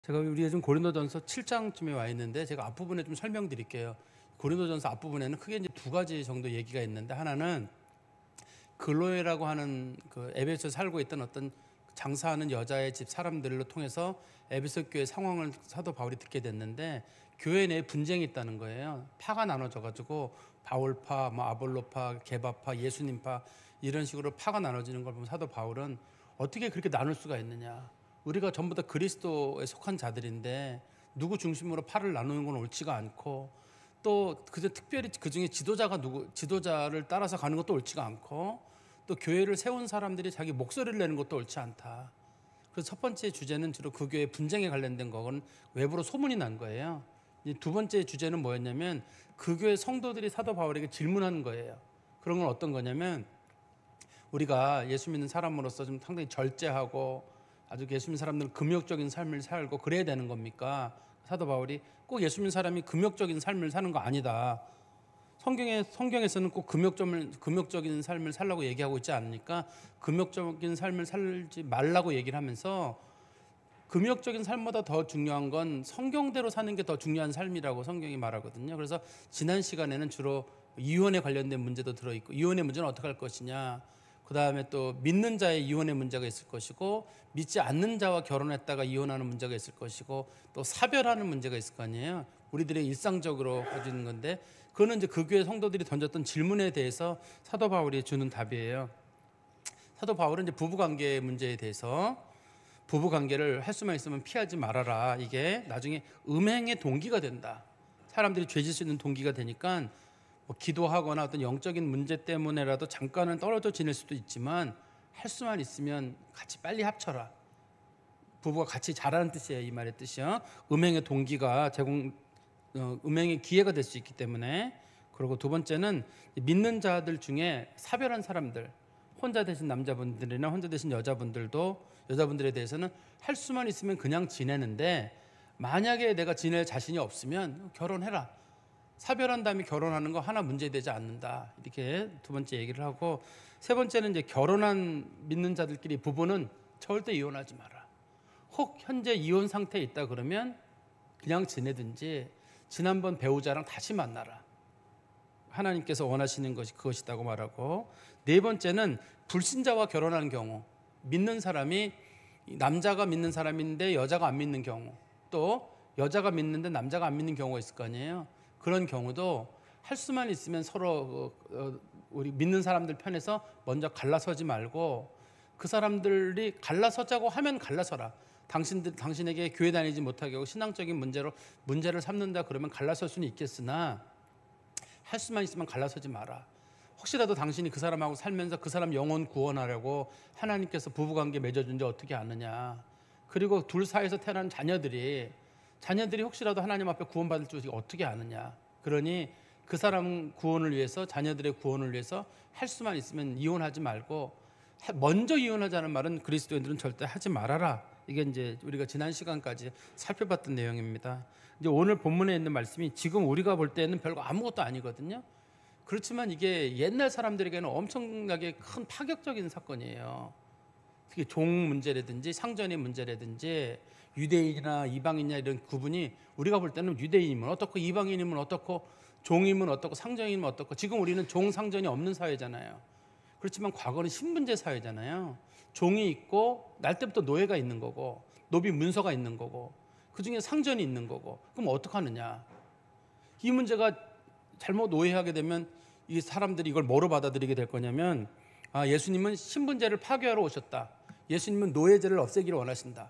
제가 우리 요즘 고린도전서 7장쯤에 와 있는데 제가 앞부분에 좀 설명드릴게요. 고린도전서 앞부분에는 크게 이제 두 가지 정도 얘기가 있는데, 하나는 글로에라고 하는 그 에베소에 살고 있던 어떤 장사하는 여자의 집 사람들을 통해서 에베소 교회 상황을 사도 바울이 듣게 됐는데, 교회 내에 분쟁이 있다는 거예요. 파가 나눠져 가지고 바울파, 아볼로파, 게바파, 예수님파 이런 식으로 파가 나눠지는 걸 보면 사도 바울은 어떻게 그렇게 나눌 수가 있느냐, 우리가 전부 다 그리스도에 속한 자들인데 누구 중심으로 파를 나누는 건 옳지가 않고, 또 그저 특별히 그 중에 지도자를 따라서 가는 것도 옳지가 않고, 또 교회를 세운 사람들이 자기 목소리를 내는 것도 옳지 않다. 그래서 첫 번째 주제는 주로 그 교회 분쟁에 관련된 거건 외부로 소문이 난 거예요. 두 번째 주제는 뭐였냐면, 그 교회 성도들이 사도 바울에게 질문하는 거예요. 그런 건 어떤 거냐면, 우리가 예수 믿는 사람으로서 좀 상당히 절제하고 아주 예수 믿는 사람들은 금욕적인 삶을 살고 그래야 되는 겁니까? 사도 바울이 꼭 예수 믿는 사람이 금욕적인 삶을 사는 거 아니다. 성경에서는 꼭 금욕적인 삶을 살라고 얘기하고 있지 않으니까 금욕적인 삶을 살지 말라고 얘기를 하면서, 금욕적인 삶보다 더 중요한 건 성경대로 사는 게 더 중요한 삶이라고 성경이 말하거든요. 그래서 지난 시간에는 주로 이혼에 관련된 문제도 들어있고, 이혼의 문제는 어떻게 할 것이냐, 그 다음에 또 믿는 자의 이혼의 문제가 있을 것이고, 믿지 않는 자와 결혼했다가 이혼하는 문제가 있을 것이고, 또 사별하는 문제가 있을 거 아니에요. 우리들의 일상적으로 가지는 건데, 그거는 이제 그 교회 성도들이 던졌던 질문에 대해서 사도 바울이 주는 답이에요. 사도 바울은 이제 부부관계 문제에 대해서, 부부관계를 할 수만 있으면 피하지 말아라, 이게 나중에 음행의 동기가 된다, 사람들이 죄질 수 있는 동기가 되니까 뭐 기도하거나 어떤 영적인 문제 때문에라도 잠깐은 떨어져 지낼 수도 있지만 할 수만 있으면 같이 빨리 합쳐라, 부부가 같이 자라는 뜻이에요. 이 말의 뜻이요. 음행의 동기가 음행의 기회가 될 수 있기 때문에. 그리고 두 번째는 믿는 자들 중에 사별한 사람들, 혼자 되신 남자분들이나 혼자 되신 여자분들에 대해서는 할 수만 있으면 그냥 지내는데, 만약에 내가 지낼 자신이 없으면 결혼해라, 사별한 다음에 결혼하는 거 하나 문제되지 않는다, 이렇게 두 번째 얘기를 하고, 세 번째는 이제 결혼한 믿는 자들끼리 부부는 절대 이혼하지 마라. 혹 현재 이혼 상태에 있다 그러면 그냥 지내든지 지난번 배우자랑 다시 만나라, 하나님께서 원하시는 것이 그것이다고 말하고, 네 번째는 불신자와 결혼하는 경우, 믿는 사람이, 남자가 믿는 사람인데 여자가 안 믿는 경우, 또 여자가 믿는데 남자가 안 믿는 경우가 있을 거 아니에요. 그런 경우도 할 수만 있으면 서로 우리 믿는 사람들 편에서 먼저 갈라서지 말고, 그 사람들이 갈라서자고 하면 갈라서라. 당신에게 교회 다니지 못하게 하고 신앙적인 문제를 삼는다 그러면 갈라설 수는 있겠으나, 할 수만 있으면 갈라서지 마라. 혹시라도 당신이 그 사람하고 살면서 그 사람 영혼 구원하려고 하나님께서 부부관계 맺어준 지 어떻게 아느냐, 그리고 둘 사이에서 태어난 자녀들이 혹시라도 하나님 앞에 구원받을 줄 어떻게 아느냐. 그러니 그 사람 구원을 위해서, 자녀들의 구원을 위해서 할 수만 있으면 이혼하지 말고, 먼저 이혼하자는 말은 그리스도인들은 절대 하지 말아라. 이게 이제 우리가 지난 시간까지 살펴봤던 내용입니다. 이제 오늘 본문에 있는 말씀이 지금 우리가 볼 때는 별거 아무것도 아니거든요. 그렇지만 이게 옛날 사람들에게는 엄청나게 큰 파격적인 사건이에요. 특히 종 문제라든지 상전의 문제라든지 유대인이나 이방인이나 이런 구분이, 우리가 볼 때는 유대인이면 어떻고 이방인이면 어떻고 종이면 어떻고 상전이면 어떻고, 지금 우리는 종 상전이 없는 사회잖아요. 그렇지만 과거는 신분제 사회잖아요. 종이 있고 날 때부터 노예가 있는 거고, 노비 문서가 있는 거고, 그중에 상전이 있는 거고, 그럼 어떡하느냐. 이 문제가 잘못 오해하게 되면 이 사람들이 이걸 뭐로 받아들이게 될 거냐면, 예수님은 신분제를 파괴하러 오셨다, 예수님은 노예제를 없애기를 원하신다,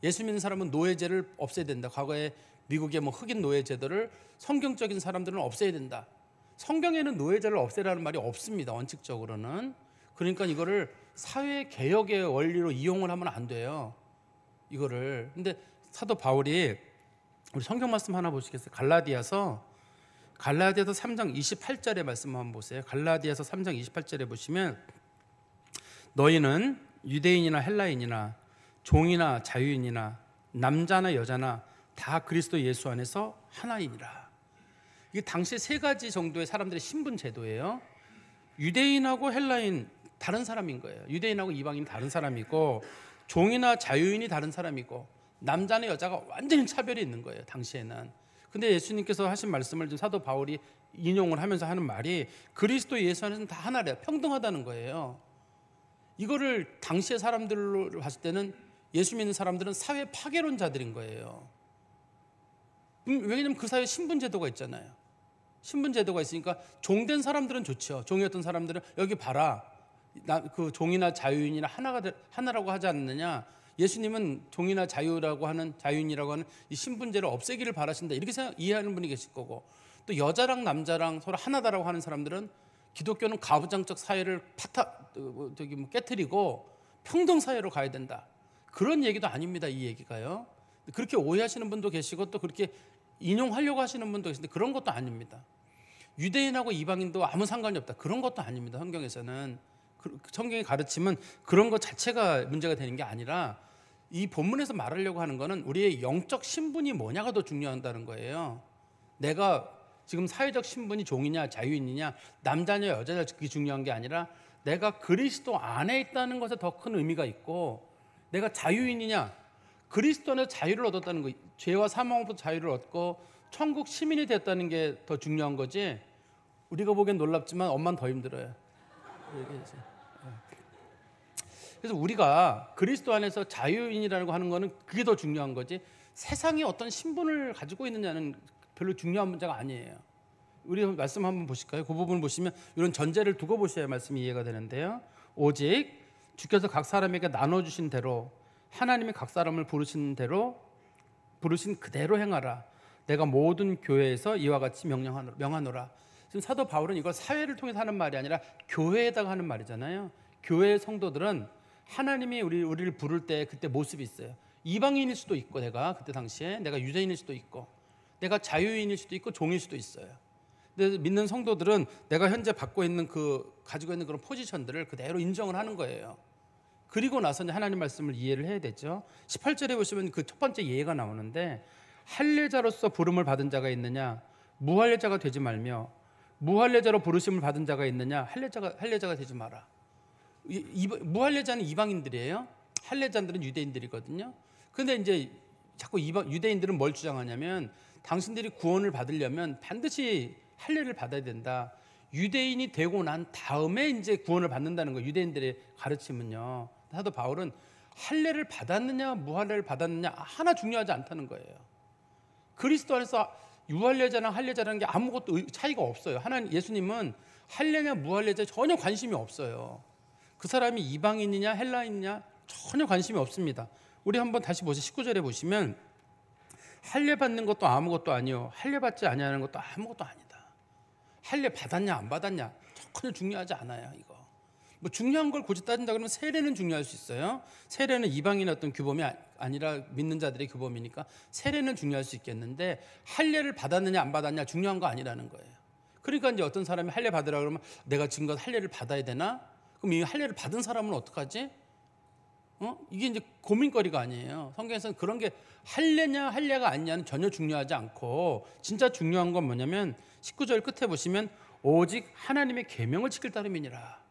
예수 믿는 사람은 노예제를 없애야 된다, 과거에 미국의 흑인 노예제도를 성경적인 사람들은 없애야 된다. 성경에는 노예제를 없애라는 말이 없습니다, 원칙적으로는. 그러니까 이거를 사회 개혁의 원리로 이용을 하면 안 돼요, 이거를. 근데 사도 바울이, 우리 성경 말씀 하나 보시겠어요? 갈라디아서 3장 28절의 말씀 한번 보세요. 갈라디아서 3장 28절에 보시면, 너희는 유대인이나 헬라인이나 종이나 자유인이나 남자나 여자나 다 그리스도 예수 안에서 하나이니라. 이게 당시 세 가지 정도의 사람들의 신분 제도예요. 유대인하고 헬라인 다른 사람인 거예요. 유대인하고 이방인 다른 사람이고, 종이나 자유인이 다른 사람이고, 남자나 여자가 완전히 차별이 있는 거예요, 당시에는. 근데 예수님께서 하신 말씀을 좀 사도 바울이 인용을 하면서 하는 말이 그리스도 예수 안에서는 다 하나래요. 평등하다는 거예요. 이거를 당시의 사람들로 봤을 때는 예수 믿는 사람들은 사회 파괴론자들인 거예요. 왜냐하면 그 사회에 신분제도가 있잖아요. 신분제도가 있으니까 종된 사람들은 좋죠. 종이었던 사람들은 여기 봐라, 그 종이나 자유인이나 하나라고 하지 않느냐. 예수님은 종이나 자유라고 하는 자유인이라고 하는 이 신분제를 없애기를 바라신다, 이렇게 이해하는 분이 계실 거고, 또 여자랑 남자랑 서로 하나다라고 하는 사람들은 기독교는 가부장적 사회를 깨트리고 평등 사회로 가야 된다, 그런 얘기도 아닙니다. 이 얘기가요. 그렇게 오해하시는 분도 계시고 또 그렇게 인용하려고 하시는 분도 계신데 그런 것도 아닙니다. 유대인하고 이방인도 아무 상관이 없다, 그런 것도 아닙니다. 성경에서는 성경의 가르침은 그런 것 자체가 문제가 되는 게 아니라 이 본문에서 말하려고 하는 거는 우리의 영적 신분이 뭐냐가 더 중요하다는 거예요. 내가 지금 사회적 신분이 종이냐 자유인이냐 남자냐 여자냐 그게 중요한 게 아니라 내가 그리스도 안에 있다는 것에 더 큰 의미가 있고, 내가 자유인이냐, 그리스도 안에서 자유를 얻었다는 거, 죄와 사망으로부터 자유를 얻고 천국 시민이 됐다는 게 더 중요한 거지. 우리가 보기엔 놀랍지만 엄마는 더 힘들어요. 그래서 우리가 그리스도 안에서 자유인이라고 하는 거는 그게 더 중요한 거지, 세상에 어떤 신분을 가지고 있느냐는 별로 중요한 문제가 아니에요. 우리 말씀 한번 보실까요? 그 부분을 보시면 이런 전제를 두고 보셔야 말씀이 이해가 되는데요. 오직 주께서 각 사람에게 나눠주신 대로 하나님이 각 사람을 부르신 그대로 행하라. 내가 모든 교회에서 이와 같이 명하노라. 지금 사도 바울은 이걸 사회를 통해서 하는 말이 아니라 교회에다가 하는 말이잖아요. 교회의 성도들은 하나님이 우리를 부를 때 그때 모습이 있어요. 이방인일 수도 있고, 내가 그때 당시에 내가 유대인일 수도 있고, 내가 자유인일 수도 있고 종일 수도 있어요. 근데 믿는 성도들은 내가 현재 가지고 있는 그런 포지션들을 그대로 인정을 하는 거예요. 그리고 나서 하나님 말씀을 이해를 해야 되죠. 18절에 보시면 그 첫 번째 예가 나오는데, 할례자로서 부름을 받은 자가 있느냐 무할례자가 되지 말며, 무할례자로 부르심을 받은 자가 있느냐 할례자가 되지 마라. 무할례자는 이방인들이에요. 할례자들은 유대인들이거든요. 근데 이제 자꾸 유대인들은 뭘 주장하냐면, 당신들이 구원을 받으려면 반드시 할례를 받아야 된다. 유대인이 되고 난 다음에 이제 구원을 받는다는 거예요. 유대인들의 가르침은요. 사도 바울은 할례를 받았느냐 무할례를 받았느냐 하나 중요하지 않다는 거예요. 그리스도 안에서 유할례자랑 할례자라는 게 아무것도 차이가 없어요. 예수님은 할례냐 무할례자 전혀 관심이 없어요. 그 사람이 이방인이냐 헬라인이냐 전혀 관심이 없습니다. 우리 한번 다시 보세요. 19절에 보시면 할례 받는 것도 아무것도 아니요 할례 받지 아니하는 것도 아무것도 아니다. 할례 받았냐 안 받았냐 전혀 중요하지 않아요. 이거 뭐 중요한 걸 굳이 따진다 그러면 세례는 중요할 수 있어요. 세례는 이방인의 어떤 규범이 아니라 믿는 자들의 규범이니까 세례는 중요할 수 있겠는데, 할례를 받았느냐 안 받았냐 중요한 거 아니라는 거예요. 그러니까 이제 어떤 사람이 할례 받으라 그러면 내가 지금껏 할례를 받아야 되나? 그럼 이 할례를 받은 사람은 어떡하지? 이게 이제 고민거리가 아니에요. 성경에서는 그런 게 할례냐 할례가 아니냐는 전혀 중요하지 않고, 진짜 중요한 건 뭐냐면 19절 끝에 보시면 오직 하나님의 계명을 지킬 따름이니라.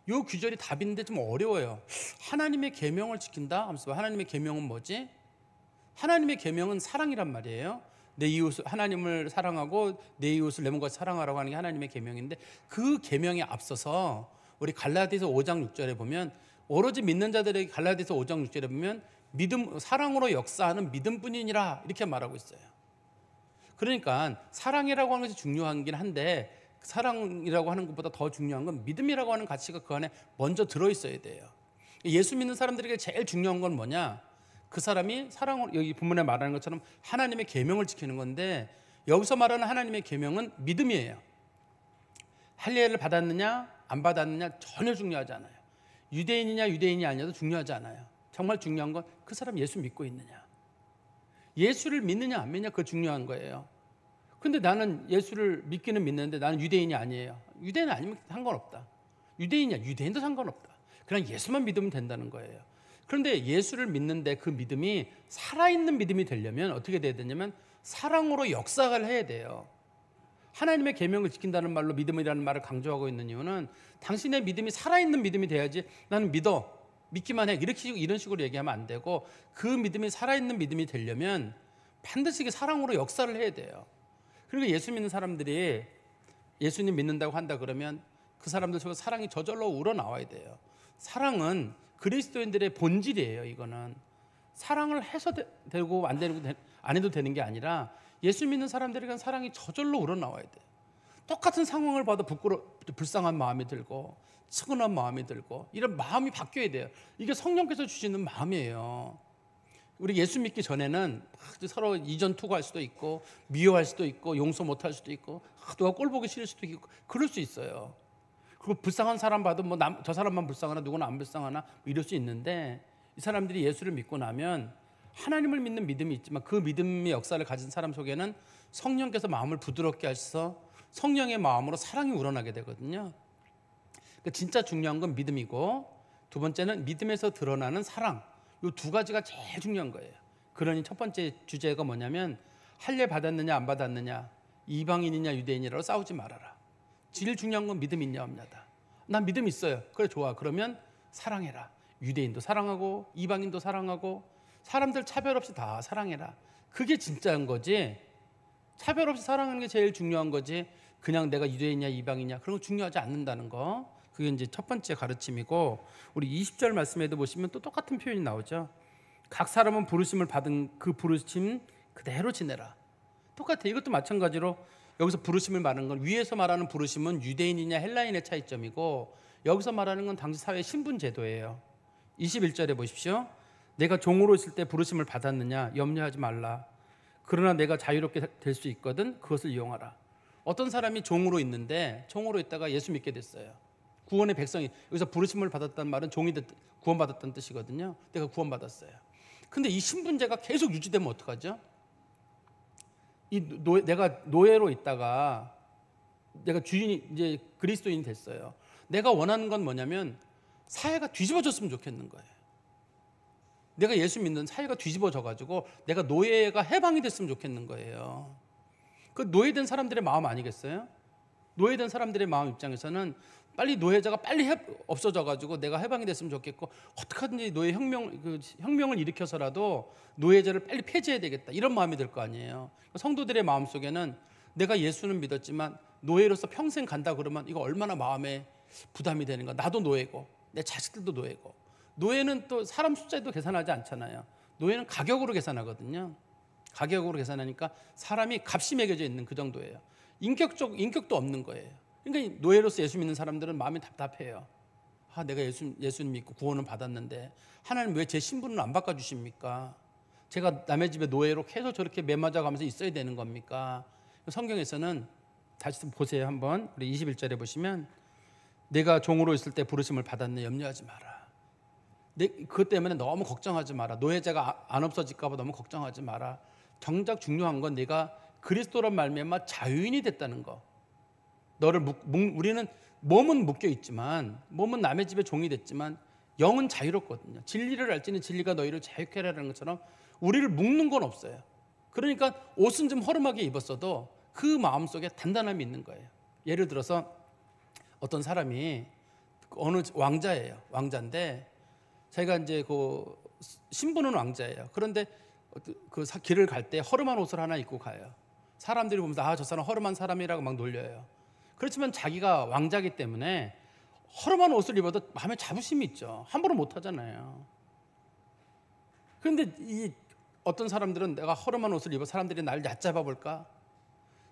이 규절이 답인데 좀 어려워요. 하나님의 계명을 지킨다 하면서 하나님의 계명은 뭐지? 하나님의 계명은 사랑이란 말이에요. 내 이웃을, 하나님을 사랑하고 내 이웃을 내 몸같이 사랑하라고 하는 게 하나님의 계명인데, 그 계명에 앞서서 우리 갈라디아서 5장 6절에 보면, 오로지 믿는 자들에게 갈라디아서 5장 6절에 보면 사랑으로 역사하는 믿음뿐이니라 이렇게 말하고 있어요. 그러니까 사랑이라고 하는 것이 중요하긴 한데, 사랑이라고 하는 것보다 더 중요한 건 믿음이라고 하는 가치가 그 안에 먼저 들어있어야 돼요. 예수 믿는 사람들에게 제일 중요한 건 뭐냐? 그 사람이 사랑으로, 여기 본문에 말하는 것처럼 하나님의 계명을 지키는 건데, 여기서 말하는 하나님의 계명은 믿음이에요. 할례를 받았느냐 안 받았느냐 전혀 중요하지 않아요. 유대인이냐 유대인이 아니냐도 중요하지 않아요. 정말 중요한 건 그 사람 예수 믿고 있느냐, 예수를 믿느냐 안 믿느냐, 그거 중요한 거예요. 근데 나는 예수를 믿기는 믿는데 나는 유대인이 아니에요. 유대인 아니면 상관없다. 유대인이야 유대인도 상관없다. 그냥 예수만 믿으면 된다는 거예요. 그런데 예수를 믿는데 그 믿음이 살아있는 믿음이 되려면 어떻게 돼야 되냐면 사랑으로 역사를 해야 돼요. 하나님의 계명을 지킨다는 말로 믿음이라는 말을 강조하고 있는 이유는 당신의 믿음이 살아있는 믿음이 돼야지, 나는 믿어, 믿기만 해. 이런 식으로 얘기하면 안 되고 그 믿음이 살아있는 믿음이 되려면 반드시 사랑으로 역사를 해야 돼요. 그리고 예수 믿는 사람들이 예수님 믿는다고 한다 그러면 그 사람들 속에 사랑이 저절로 우러나와야 돼요. 사랑은 그리스도인들의 본질이에요. 이거는 사랑을 해서 되고 안 해도 되는 게 아니라 예수 믿는 사람들에게는 사랑이 저절로 우러나와야 돼요. 똑같은 상황을 봐도 불쌍한 마음이 들고 측은한 마음이 들고 이런 마음이 바뀌어야 돼요. 이게 성령께서 주시는 마음이에요. 우리 예수 믿기 전에는 서로 이전 투구할 수도 있고 미워할 수도 있고 용서 못할 수도 있고 누가 꼴 보기 싫을 수도 있고 그럴 수 있어요. 그리고 불쌍한 사람 봐도 저 사람만 불쌍하나 누구는 안 불쌍하나 이럴 수 있는데 이 사람들이 예수를 믿고 나면 하나님을 믿는 믿음이 있지만 그 믿음의 역사를 가진 사람 속에는 성령께서 마음을 부드럽게 하셔서 성령의 마음으로 사랑이 우러나게 되거든요. 그러니까 진짜 중요한 건 믿음이고 두 번째는 믿음에서 드러나는 사랑. 이 두 가지가 제일 중요한 거예요. 그러니 첫 번째 주제가 뭐냐면 할례 받았느냐 안 받았느냐 이방인이냐 유대인이라고 싸우지 말아라. 제일 중요한 건 믿음 있냐 없냐다. 난 믿음 있어요. 그래 좋아. 그러면 사랑해라. 유대인도 사랑하고 이방인도 사랑하고 사람들 차별 없이 다 사랑해라. 그게 진짜인 거지. 차별 없이 사랑하는 게 제일 중요한 거지. 그냥 내가 유대인이냐 이방인이냐 그런 거 중요하지 않는다는 거. 그게 이제 첫 번째 가르침이고 우리 20절 말씀에도 보시면 또 똑같은 표현이 나오죠. 각 사람은 부르심을 받은 그 부르심 그대로 지내라. 똑같아요. 이것도 마찬가지로 여기서 부르심을 말하는 건 위에서 말하는 부르심은 유대인이냐 헬라인의 차이점이고 여기서 말하는 건 당시 사회 신분 제도예요. 21절에 보십시오. 내가 종으로 있을 때 부르심을 받았느냐 염려하지 말라. 그러나 내가 자유롭게 될 수 있거든 그것을 이용하라. 어떤 사람이 종으로 있는데 종으로 있다가 예수 믿게 됐어요. 구원의 백성이 여기서 부르심을 받았다는 말은 종이 구원받았다는 뜻이거든요. 내가 구원받았어요. 근데 이 신분제가 계속 유지되면 어떡하죠? 내가 노예로 있다가 내가 주인이 이제 그리스도인이 됐어요. 내가 원하는 건 뭐냐면 사회가 뒤집어졌으면 좋겠는 거예요. 내가 예수 믿는 사회가 뒤집어져가지고 내가 노예가 해방이 됐으면 좋겠는 거예요. 그 노예된 사람들의 마음 아니겠어요? 노예된 사람들의 마음 입장에서는 빨리 노예자가 빨리 없어져가지고 내가 해방이 됐으면 좋겠고 어떻게든지 노예 혁명을 일으켜서라도 노예제를 빨리 폐지해야 되겠다 이런 마음이 들 거 아니에요. 성도들의 마음 속에는 내가 예수는 믿었지만 노예로서 평생 간다 그러면 이거 얼마나 마음에 부담이 되는가. 나도 노예고 내 자식들도 노예고. 노예는 또 사람 숫자에도 계산하지 않잖아요. 노예는 가격으로 계산하거든요. 가격으로 계산하니까 사람이 값이 매겨져 있는 그 정도예요. 인격도 없는 거예요. 그러니까 노예로서 예수 믿는 사람들은 마음이 답답해요. 내가 예수 믿고 구원을 받았는데 하나님 왜 제 신분을 안 바꿔주십니까? 제가 남의 집에 노예로 계속 저렇게 매맞아가면서 있어야 되는 겁니까? 성경에서는 다시 보세요. 한번 우리 21절에 보시면 내가 종으로 있을 때 부르심을 받았네 염려하지 마라. 그것 때문에 너무 걱정하지 마라. 노예제가 안 없어질까 봐 너무 걱정하지 마라. 정작 중요한 건 내가 그리스도로 말미암아 자유인이 됐다는 거. 우리는 몸은 묶여 있지만 몸은 남의 집에 종이 됐지만 영은 자유롭거든요. 진리를 알지니 진리가 너희를 자유케 하라는 것처럼 우리를 묶는 건 없어요. 그러니까 옷은 좀 허름하게 입었어도 그 마음속에 단단함이 있는 거예요. 예를 들어서 어떤 사람이 어느 왕자예요. 왕자인데 자기가 이제 그 신분은 왕자예요. 그런데 그 길을 갈 때 허름한 옷을 하나 입고 가요. 사람들이 보면서 저 사람 허름한 사람이라고 막 놀려요. 그렇지만 자기가 왕자이기 때문에 허름한 옷을 입어도 마음에 자부심이 있죠. 함부로 못 하잖아요. 그런데 어떤 사람들은 내가 허름한 옷을 입어 사람들이 날 얕잡아 볼까?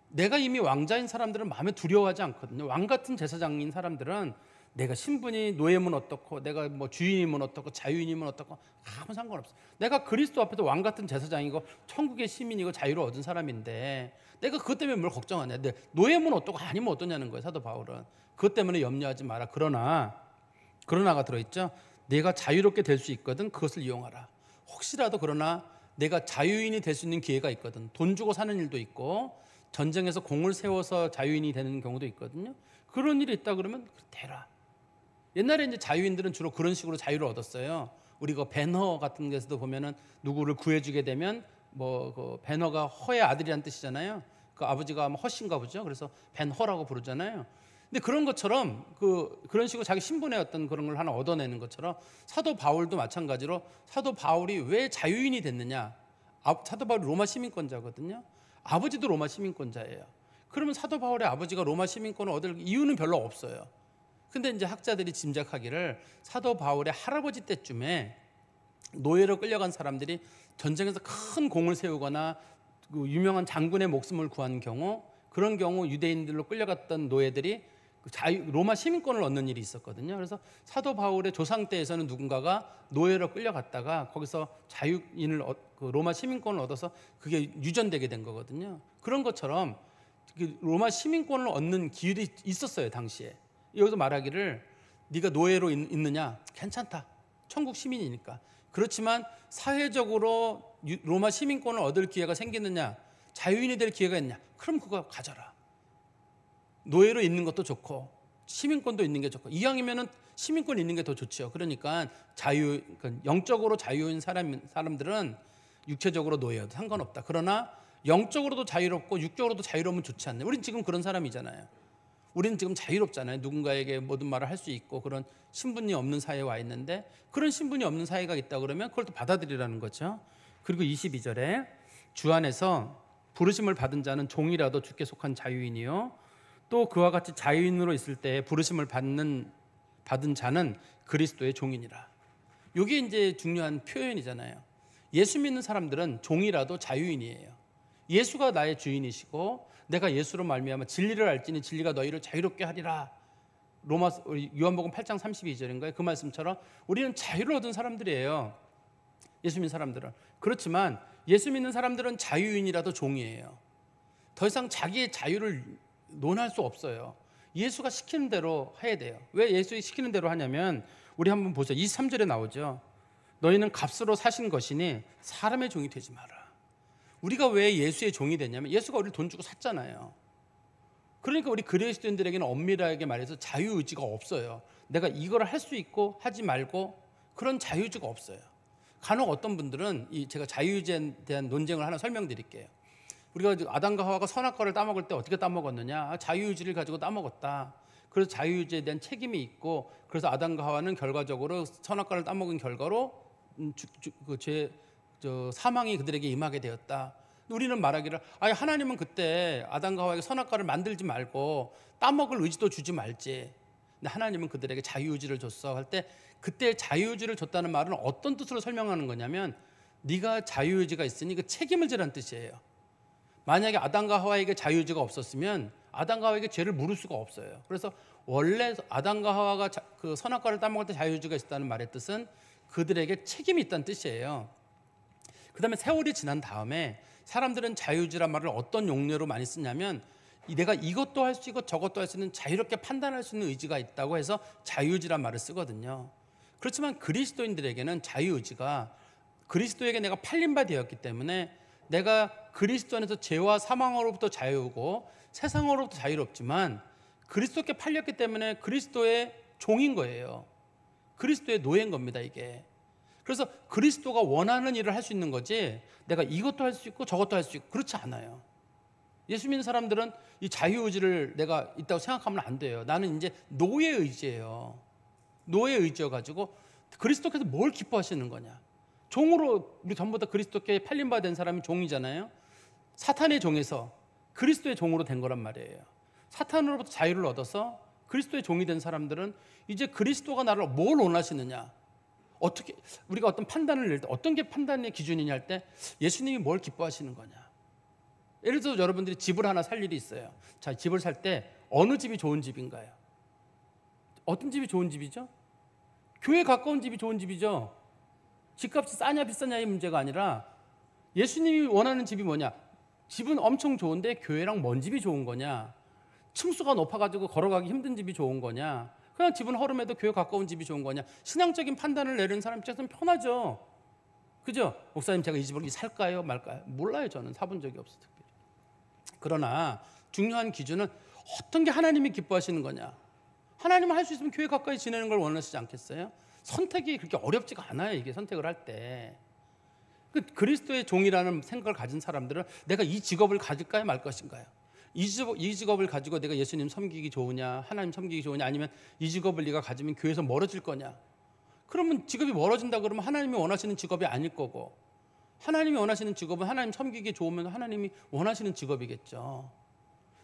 내가 이미 왕자인 사람들은 마음에 두려워하지 않거든요. 왕 같은 제사장인 사람들은 내가 신분이 노예면 어떻고 내가 뭐 주인이면 어떻고 자유인이면 어떻고 아무 상관없어. 내가 그리스도 앞에서 왕 같은 제사장이고 천국의 시민이고 자유를 얻은 사람인데 내가 그것 때문에 뭘 걱정하냐. 근데 노예면 어떻고 아니면 어떠냐는 거예요. 사도 바울은. 그것 때문에 염려하지 마라. 그러나가 들어있죠. 내가 자유롭게 될 수 있거든 그것을 이용하라. 혹시라도 그러나 내가 자유인이 될 수 있는 기회가 있거든. 돈 주고 사는 일도 있고 전쟁에서 공을 세워서 자유인이 되는 경우도 있거든요. 그런 일이 있다 그러면 되라. 옛날에 이제 자유인들은 주로 그런 식으로 자유를 얻었어요. 우리가 배너 같은 데서도 보면은 누구를 구해주게 되면 그 배너가 허의 아들이란 뜻이잖아요. 그 아버지가 아마 허신가 보죠. 그래서 벤허라고 부르잖아요. 근데 그런 것처럼 그런 식으로 자기 신분의 어떤 그런 걸 하나 얻어내는 것처럼 사도 바울도 마찬가지로 사도 바울이 왜 자유인이 됐느냐? 사도 바울이 로마 시민권자거든요. 아버지도 로마 시민권자예요. 그러면 사도 바울의 아버지가 로마 시민권을 얻을 이유는 별로 없어요. 근데 이제 학자들이 짐작하기를 사도 바울의 할아버지 때쯤에 노예로 끌려간 사람들이 전쟁에서 큰 공을 세우거나 그 유명한 장군의 목숨을 구한 경우, 그런 경우 유대인들로 끌려갔던 노예들이 로마 시민권을 얻는 일이 있었거든요. 그래서 사도 바울의 조상 때에서는 누군가가 노예로 끌려갔다가 거기서 자유인을 로마 시민권을 얻어서 그게 유전되게 된 거거든요. 그런 것처럼 로마 시민권을 얻는 기율이 있었어요, 당시에. 여기서 말하기를 네가 노예로 있느냐? 괜찮다. 천국 시민이니까. 그렇지만 사회적으로 로마 시민권을 얻을 기회가 생기느냐? 자유인이 될 기회가 있느냐? 그럼 그거 가져라. 노예로 있는 것도 좋고 시민권도 있는 게 좋고 이왕이면은 시민권 있는 게 더 좋죠. 그러니까 영적으로 자유인 사람들은 육체적으로 노예여도 상관없다. 그러나 영적으로도 자유롭고 육적으로도 자유로우면 좋지 않나요? 우린 지금 그런 사람이잖아요. 우리는 지금 자유롭잖아요. 누군가에게 모든 말을 할 수 있고 그런 신분이 없는 사회에 와 있는데 그런 신분이 없는 사회가 있다 그러면 그걸 또 받아들이라는 거죠. 그리고 22절에 주 안에서 부르심을 받은 자는 종이라도 주께 속한 자유인이요 또 그와 같이 자유인으로 있을 때 부르심을 받은 자는 그리스도의 종이니라. 이게 이제 중요한 표현이잖아요. 예수 믿는 사람들은 종이라도 자유인이에요. 예수가 나의 주인이시고 내가 예수로 말미암아 진리를 알지니 진리가 너희를 자유롭게 하리라. 요한복음 8장 32절인가요? 그 말씀처럼 우리는 자유를 얻은 사람들이에요. 예수 믿는 사람들은. 그렇지만 예수 믿는 사람들은 자유인이라도 종이에요. 더 이상 자기의 자유를 논할 수 없어요. 예수가 시키는 대로 해야 돼요. 왜 예수가 시키는 대로 하냐면 우리 한번 보죠. 23절에 나오죠. 너희는 값으로 사신 것이니 사람의 종이 되지 마라. 우리가 왜 예수의 종이 되냐면 예수가 우리를 돈 주고 샀잖아요. 그러니까 우리 그리스도인들에게는 엄밀하게 말해서 자유의지가 없어요. 내가 이걸 할 수 있고 하지 말고 그런 자유의지가 없어요. 간혹 어떤 분들은 제가 자유의지에 대한 논쟁을 하나 설명드릴게요. 우리가 아담과 하와가 선악과를 따먹을 때 어떻게 따먹었느냐? 자유의지를 가지고 따먹었다. 그래서 자유의지에 대한 책임이 있고 그래서 아담과 하와는 결과적으로 선악과를 따먹은 결과로 사망이 그들에게 임하게 되었다. 우리는 말하기를 하나님은 그때 아담과 하와에게 선악과를 만들지 말고 따먹을 의지도 주지 말지. 근데 하나님은 그들에게 자유의지를 줬어 할 때 그때 자유의지를 줬다는 말은 어떤 뜻으로 설명하는 거냐면 네가 자유의지가 있으니 그 책임을 지라는 뜻이에요. 만약에 아담과 하와에게 자유의지가 없었으면 아담과 하와에게 죄를 물을 수가 없어요. 그래서 원래 아담과 하와가 그 선악과를 따먹을 때 자유의지가 있었다는 말의 뜻은 그들에게 책임이 있다는 뜻이에요. 그 다음에 세월이 지난 다음에 사람들은 자유의지란 말을 어떤 용례로 많이 쓰냐면 내가 이것도 할 수 있고 저것도 할 수 있는 자유롭게 판단할 수 있는 의지가 있다고 해서 자유의지란 말을 쓰거든요. 그렇지만 그리스도인들에게는 자유의지가 그리스도에게 내가 팔린 바 되었기 때문에 내가 그리스도 안에서 죄와 사망으로부터 자유고 세상으로부터 자유롭지만 그리스도께 팔렸기 때문에 그리스도의 종인 거예요. 그리스도의 노예인 겁니다, 이게. 그래서 그리스도가 원하는 일을 할 수 있는 거지 내가 이것도 할 수 있고 저것도 할 수 있고 그렇지 않아요. 예수 믿는 사람들은 이 자유의지를 내가 있다고 생각하면 안 돼요. 나는 이제 노예의지예요. 노예의지여가지고 그리스도께서 뭘 기뻐하시는 거냐. 종으로 우리 전부 다 그리스도께 팔린 바 된 사람이 종이잖아요. 사탄의 종에서 그리스도의 종으로 된 거란 말이에요. 사탄으로부터 자유를 얻어서 그리스도의 종이 된 사람들은 이제 그리스도가 나를 뭘 원하시느냐, 어떻게 우리가 어떤 판단을 낼 때 어떤 게 판단의 기준이냐 할 때 예수님이 뭘 기뻐하시는 거냐. 예를 들어 여러분들이 집을 하나 살 일이 있어요. 자, 집을 살 때 어느 집이 좋은 집인가요? 어떤 집이 좋은 집이죠? 교회 가까운 집이 좋은 집이죠. 집값이 싸냐 비싸냐의 문제가 아니라 예수님이 원하는 집이 뭐냐. 집은 엄청 좋은데 교회랑 먼 집이 좋은 거냐, 층수가 높아가지고 걸어가기 힘든 집이 좋은 거냐, 그냥 집은 허름해도 교회 가까운 집이 좋은 거냐. 신앙적인 판단을 내리는 사람 입장에서는 편하죠. 그죠? 목사님 제가 이 집을 살까요 말까요? 몰라요. 저는 사본 적이 없어요. 특별히. 그러나 중요한 기준은 어떤 게 하나님이 기뻐하시는 거냐. 하나님은 할 수 있으면 교회 가까이 지내는 걸 원하시지 않겠어요? 선택이 그렇게 어렵지가 않아요. 이게 선택을 할 때. 그리스도의 종이라는 생각을 가진 사람들은 내가 이 직업을 가질까요 말 것인가요? 이 직업을 가지고 내가 예수님 섬기기 좋으냐, 하나님 섬기기 좋으냐, 아니면 이 직업을 네가 가지면 교회에서 멀어질 거냐. 그러면 직업이 멀어진다 그러면 하나님이 원하시는 직업이 아닐 거고, 하나님이 원하시는 직업은 하나님 섬기기 좋으면 하나님이 원하시는 직업이겠죠.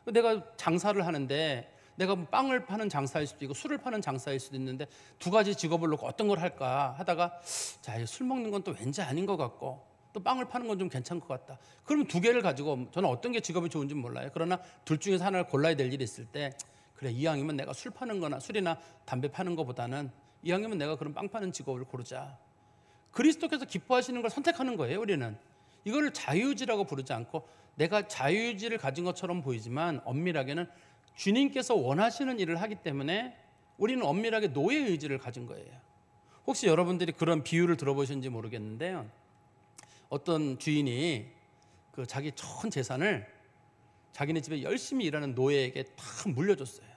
내가 장사를 하는데 내가 빵을 파는 장사일 수도 있고 술을 파는 장사일 수도 있는데 두 가지 직업을 놓고 어떤 걸 할까 하다가 자, 술 먹는 건 또 왠지 아닌 것 같고 또 빵을 파는 건 좀 괜찮을 것 같다. 그러면 두 개를 가지고 저는 어떤 게 직업이 좋은지 몰라요. 그러나 둘 중에서 하나를 골라야 될 일이 있을 때 그래, 이왕이면 내가 술 파는 거나 술이나 담배 파는 것보다는 이왕이면 내가 그런 빵 파는 직업을 고르자. 그리스도께서 기뻐하시는 걸 선택하는 거예요. 우리는 이거를 자유의지라고 부르지 않고 내가 자유의지를 가진 것처럼 보이지만 엄밀하게는 주님께서 원하시는 일을 하기 때문에 우리는 엄밀하게 노예의 의지를 가진 거예요. 혹시 여러분들이 그런 비유를 들어보셨는지 모르겠는데요, 어떤 주인이 그 자기 전 재산을 자기네 집에 열심히 일하는 노예에게 다 물려줬어요.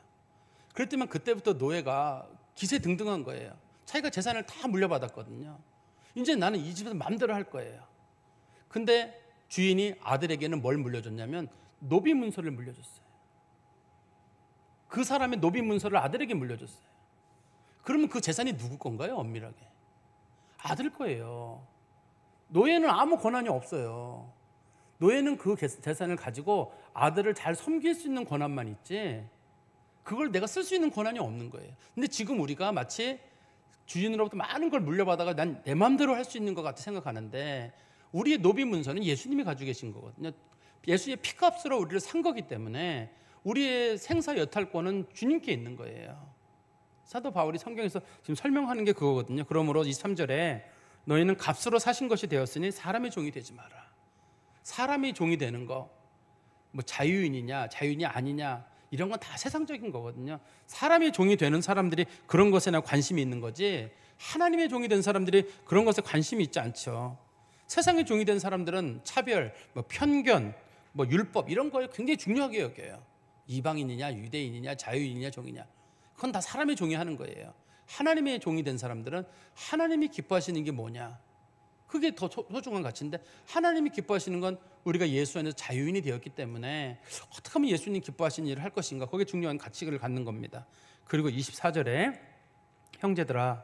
그랬더니 그때부터 노예가 기세등등한 거예요. 자기가 재산을 다 물려받았거든요. 이제 나는 이 집에서 마음대로 할 거예요. 근데 주인이 아들에게는 뭘 물려줬냐면 노비 문서를 물려줬어요. 그 사람의 노비 문서를 아들에게 물려줬어요. 그러면 그 재산이 누구 건가요? 엄밀하게 아들 거예요. 노예는 아무 권한이 없어요. 노예는 그 재산을 가지고 아들을 잘 섬길 수 있는 권한만 있지 그걸 내가 쓸 수 있는 권한이 없는 거예요. 근데 지금 우리가 마치 주인으로부터 많은 걸 물려받아가 난 내 마음대로 할 수 있는 것 같아 생각하는데 우리의 노비 문서는 예수님이 가지고 계신 거거든요. 예수의 피값으로 우리를 산 거기 때문에 우리의 생사 여탈권은 주님께 있는 거예요. 사도 바울이 성경에서 지금 설명하는 게 그거거든요. 그러므로 23절에 너희는 값으로 사신 것이 되었으니 사람의 종이 되지 마라. 사람의 종이 되는 거, 뭐 자유인이냐 자유인이 아니냐 이런 건 다 세상적인 거거든요. 사람의 종이 되는 사람들이 그런 것에나 관심이 있는 거지 하나님의 종이 된 사람들이 그런 것에 관심이 있지 않죠. 세상의 종이 된 사람들은 차별, 뭐 편견, 뭐 율법 이런 거에 굉장히 중요하게 여겨요. 이방인이냐 유대인이냐 자유인이냐 종이냐 그건 다 사람의 종이 하는 거예요. 하나님의 종이 된 사람들은 하나님이 기뻐하시는 게 뭐냐 그게 더 소중한 가치인데 하나님이 기뻐하시는 건 우리가 예수 안에서 자유인이 되었기 때문에 어떻게 하면 예수님 기뻐하시는 일을 할 것인가 거기에 중요한 가치를 갖는 겁니다. 그리고 24절에 형제들아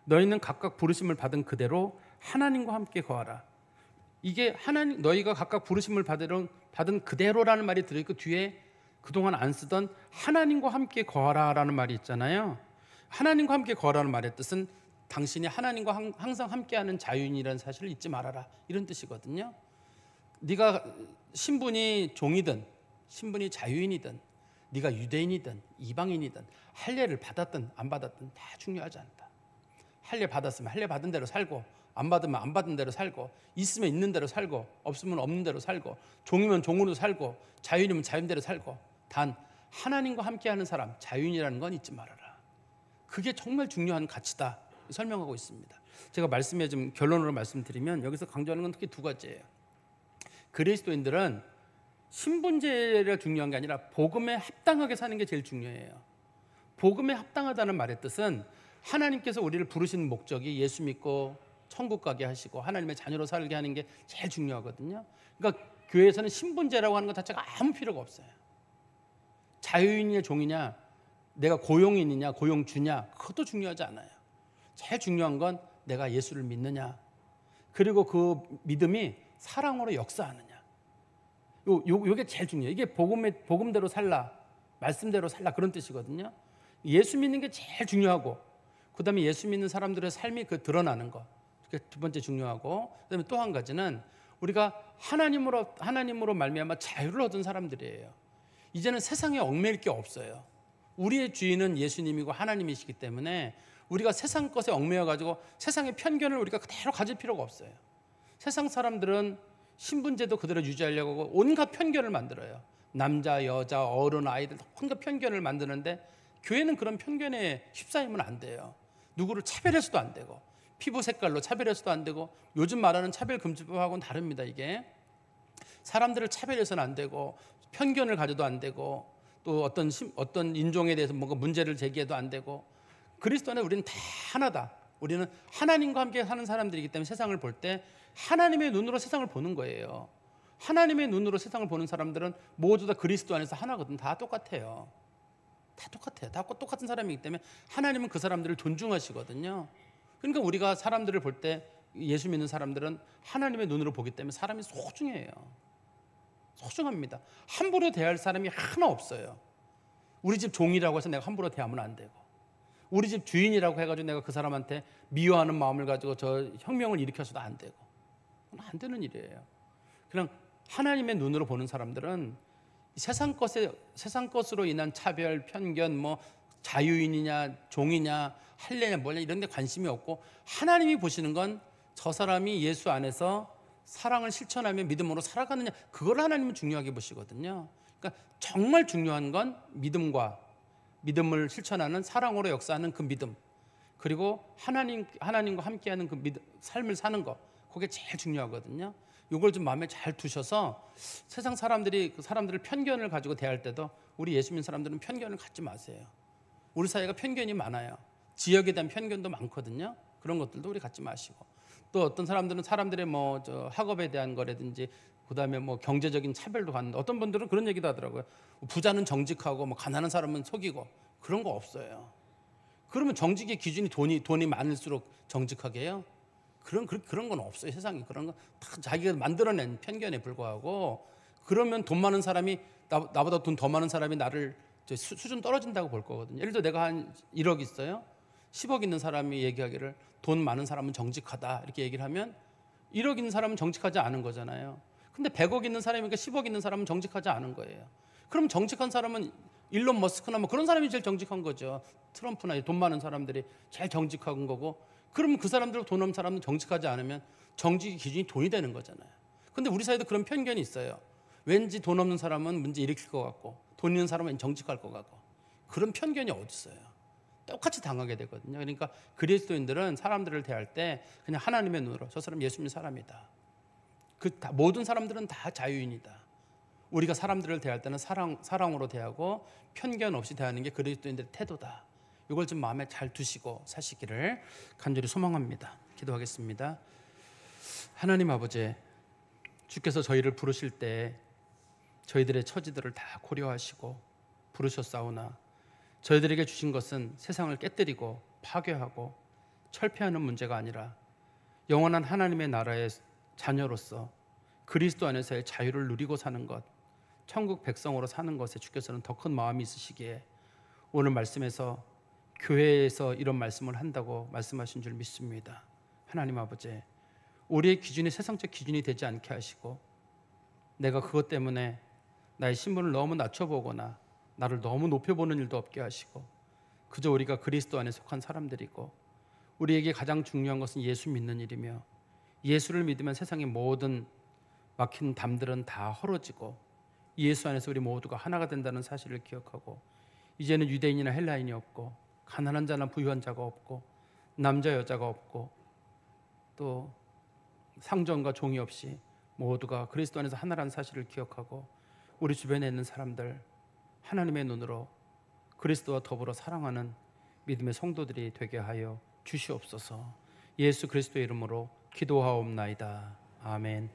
너희는 각각 부르심을 받은 그대로 하나님과 함께 거하라. 이게 하나님 너희가 각각 부르심을 받은 그대로라는 말이 들어있고 뒤에 그동안 안 쓰던 하나님과 함께 거하라라는 말이 있잖아요. 하나님과 함께 거하라는 말의 뜻은 당신이 하나님과 항상 함께하는 자유인이라는 사실을 잊지 말아라 이런 뜻이거든요. 네가 신분이 종이든 신분이 자유인이든 네가 유대인이든 이방인이든 할례를 받았든 안 받았든 다 중요하지 않다. 할례 받았으면 할례 받은 대로 살고 안 받으면 안 받은 대로 살고 있으면 있는 대로 살고 없으면 없는 대로 살고 종이면 종으로 살고 자유인이면 자유인대로 살고 단 하나님과 함께하는 사람 자유인이라는 건 잊지 말아라. 그게 정말 중요한 가치다 설명하고 있습니다. 제가 말씀에 좀 결론으로 말씀드리면 여기서 강조하는 건 특히 두 가지예요. 그리스도인들은 신분제가 중요한 게 아니라 복음에 합당하게 사는 게 제일 중요해요. 복음에 합당하다는 말의 뜻은 하나님께서 우리를 부르신 목적이 예수 믿고 천국 가게 하시고 하나님의 자녀로 살게 하는 게 제일 중요하거든요. 그러니까 교회에서는 신분제라고 하는 것 자체가 아무 필요가 없어요. 자유인이냐 종이냐 내가 고용인이냐 고용주냐 그것도 중요하지 않아요. 제일 중요한 건 내가 예수를 믿느냐 그리고 그 믿음이 사랑으로 역사하느냐 요게 제일 중요해요. 이게 복음대로 살라 말씀대로 살라 그런 뜻이거든요. 예수 믿는 게 제일 중요하고 그 다음에 예수 믿는 사람들의 삶이 그 드러나는 거 그게 두 번째 중요하고 그 다음에 또 한 가지는 우리가 하나님으로 말미암아 자유를 얻은 사람들이에요. 이제는 세상에 얽매일 게 없어요. 우리의 주인은 예수님이고 하나님이시기 때문에 우리가 세상 것에 얽매여가지고 세상의 편견을 우리가 그대로 가질 필요가 없어요. 세상 사람들은 신분제도 그대로 유지하려고 하고 온갖 편견을 만들어요. 남자, 여자, 어른, 아이들 온갖 편견을 만드는데 교회는 그런 편견에 휩싸이면 안 돼요. 누구를 차별해서도 안 되고 피부 색깔로 차별해서도 안 되고 요즘 말하는 차별금지법하고는 다릅니다. 이게 사람들을 차별해서는 안 되고 편견을 가져도 안 되고 또 어떤 인종에 대해서 뭔가 문제를 제기해도 안 되고 그리스도 안에 우리는 다 하나다. 우리는 하나님과 함께 사는 사람들이기 때문에 세상을 볼 때 하나님의 눈으로 세상을 보는 거예요. 하나님의 눈으로 세상을 보는 사람들은 모두 다 그리스도 안에서 하나거든. 다 똑같아요. 다 똑같아요. 다 똑같은 사람이기 때문에 하나님은 그 사람들을 존중하시거든요. 그러니까 우리가 사람들을 볼 때 예수 믿는 사람들은 하나님의 눈으로 보기 때문에 사람이 소중해요. 소중합니다. 함부로 대할 사람이 하나 없어요. 우리 집 종이라고 해서 내가 함부로 대하면 안 되고, 우리 집 주인이라고 해가지고 내가 그 사람한테 미워하는 마음을 가지고 저 혁명을 일으켜서도 안 되고, 그건 안 되는 일이에요. 그냥 하나님의 눈으로 보는 사람들은 세상 것으로 인한 차별, 편견, 뭐 자유인이냐 종이냐 할례냐 뭐냐 이런 데 관심이 없고, 하나님이 보시는 건 저 사람이 예수 안에서 사랑을 실천하며 믿음으로 살아가느냐, 그걸 하나님은 중요하게 보시거든요. 그러니까 정말 중요한 건 믿음을 실천하는, 사랑으로 역사하는 그 믿음, 그리고 하나님과 함께하는 그 삶을 사는 거, 그게 제일 중요하거든요. 이걸 좀 마음에 잘 두셔서 세상 사람들이 그 사람들을 편견을 가지고 대할 때도 우리 예수 믿는 사람들은 편견을 갖지 마세요. 우리 사회가 편견이 많아요. 지역에 대한 편견도 많거든요. 그런 것들도 우리 갖지 마시고, 또 어떤 사람들은 사람들의 뭐 학업에 대한 거라든지 그다음에 뭐 경제적인 차별도 갖는다. 어떤 분들은 그런 얘기도 하더라고요. 부자는 정직하고 뭐 가난한 사람은 속이고, 그런 거 없어요. 그러면 정직의 기준이 돈이 많을수록 정직하게 해요? 그런 건 없어요. 세상에 그런 건 다 자기가 만들어낸 편견에 불과하고, 그러면 돈 많은 사람이 나보다 돈 더 많은 사람이 나를 수준 떨어진다고 볼 거거든요. 예를 들어 내가 한 1억 있어요. 10억 있는 사람이 얘기하기를 돈 많은 사람은 정직하다 이렇게 얘기를 하면 1억 있는 사람은 정직하지 않은 거잖아요. 근데 100억 있는 사람이니까 10억 있는 사람은 정직하지 않은 거예요. 그럼 정직한 사람은 일론 머스크나 뭐 그런 사람이 제일 정직한 거죠. 트럼프나 돈 많은 사람들이 제일 정직한 거고, 그러면 그 사람들, 돈 없는 사람은 정직하지 않으면 정직의 기준이 돈이 되는 거잖아요. 근데 우리 사회도 그런 편견이 있어요. 왠지 돈 없는 사람은 문제 일으킬 것 같고 돈 있는 사람은 정직할 것 같고, 그런 편견이 어디 있어요. 똑같이 당하게 되거든요. 그러니까 그리스도인들은 사람들을 대할 때 그냥 하나님의 눈으로, 저 사람 예수님 사람이다. 모든 사람들은 다 자유인이다. 우리가 사람들을 대할 때는 사랑으로 대하고 편견 없이 대하는 게 그리스도인들의 태도다. 이걸 좀 마음에 잘 두시고 사시기를 간절히 소망합니다. 기도하겠습니다. 하나님 아버지, 주께서 저희를 부르실 때 저희들의 처지들을 다 고려하시고 부르셨사오나, 저희들에게 주신 것은 세상을 깨뜨리고 파괴하고 철폐하는 문제가 아니라 영원한 하나님의 나라의 자녀로서 그리스도 안에서의 자유를 누리고 사는 것, 천국 백성으로 사는 것에 주께서는 더 큰 마음이 있으시기에 오늘 말씀에서 교회에서 이런 말씀을 한다고 말씀하신 줄 믿습니다. 하나님 아버지, 우리의 기준이 세상적 기준이 되지 않게 하시고, 내가 그것 때문에 나의 신분을 너무 낮춰보거나 나를 너무 높여보는 일도 없게 하시고, 그저 우리가 그리스도 안에 속한 사람들이고, 우리에게 가장 중요한 것은 예수 믿는 일이며, 예수를 믿으면 세상의 모든 막힌 담들은 다 헐어지고 예수 안에서 우리 모두가 하나가 된다는 사실을 기억하고, 이제는 유대인이나 헬라인이 없고 가난한 자나 부유한 자가 없고 남자 여자가 없고 또 상전과 종이 없이 모두가 그리스도 안에서 하나라는 사실을 기억하고, 우리 주변에 있는 사람들 하나님의 눈으로 그리스도와 더불어 사랑하는 믿음의 성도들이 되게 하여 주시옵소서. 예수 그리스도의 이름으로 기도하옵나이다. 아멘.